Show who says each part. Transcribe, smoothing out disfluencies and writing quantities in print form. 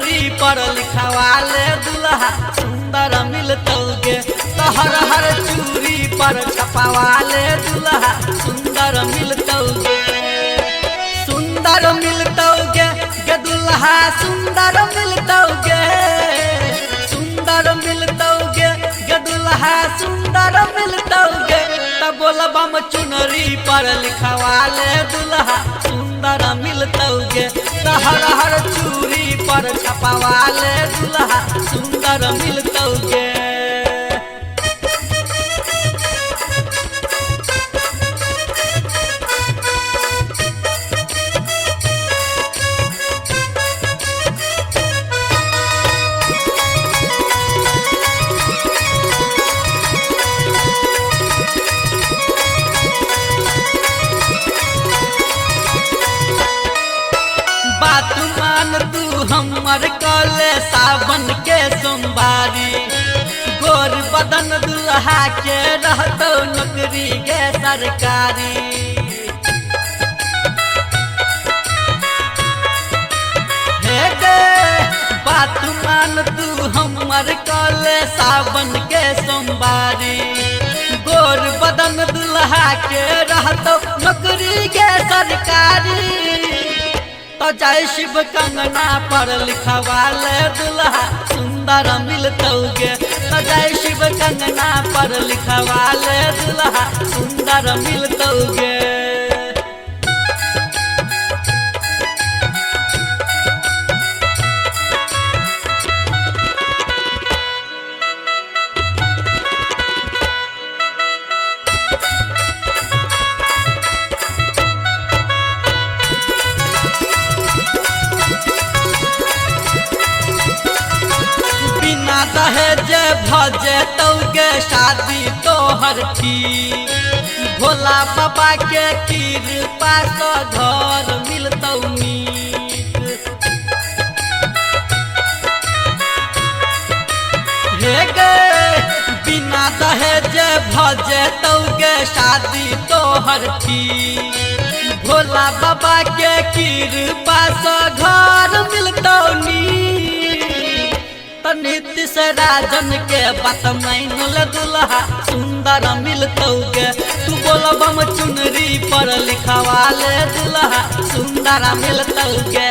Speaker 1: चुनरी पर लिखवाले दुल्हा सुंदर मिलतौगे। तो हर हर चूड़ी पर छपवाले दुल्हा सुंदर मिलतौगे। सुंदर मिलतौगे गे दुल्हा सुंदर मिलतौगे। सुंदर मिलतौगे गे दुल्हा सुंदर मिलतौगे। तब बोलबम चुनरी पर लिखवाले दुल्हा सुंदर मिलतौगे। तो हर हर चूड़ी पर छपवाले दुल्हा सुंदर मिलतौगे। बात मान तू हमर कले सावन के सोमवारी। गोर बदन दुल्हा के रहतो नौकरी के सरकारी। हे गे बात मान तू हमर कले सावन के सोमवारी। गोर बदन दुल्हा के रहतो नौकरी के सरकारी। तो जय शिव कंगना पर लिखवाले दुल्हा सुंदर मिलतौगे। तो जय शिव कंगना पर लिखवाले दुल्हा सुंदर मिलतौगे। दहेज भजे तौगे शादी तोहर की। भोला बाबा के कृपा से घर मिलतौ नीक। हे गे बिना दहेज भजे तौगे शादी तोहर की। भोला बाबा के कृपा से घर मिलतौ नीक। नीतीश राजन के बात मानल दुल्हा सुंदर मिलतौगे। तू बोलबम चुनरी पर लिखवाले दुल्हा सुंदर मिलतौगे।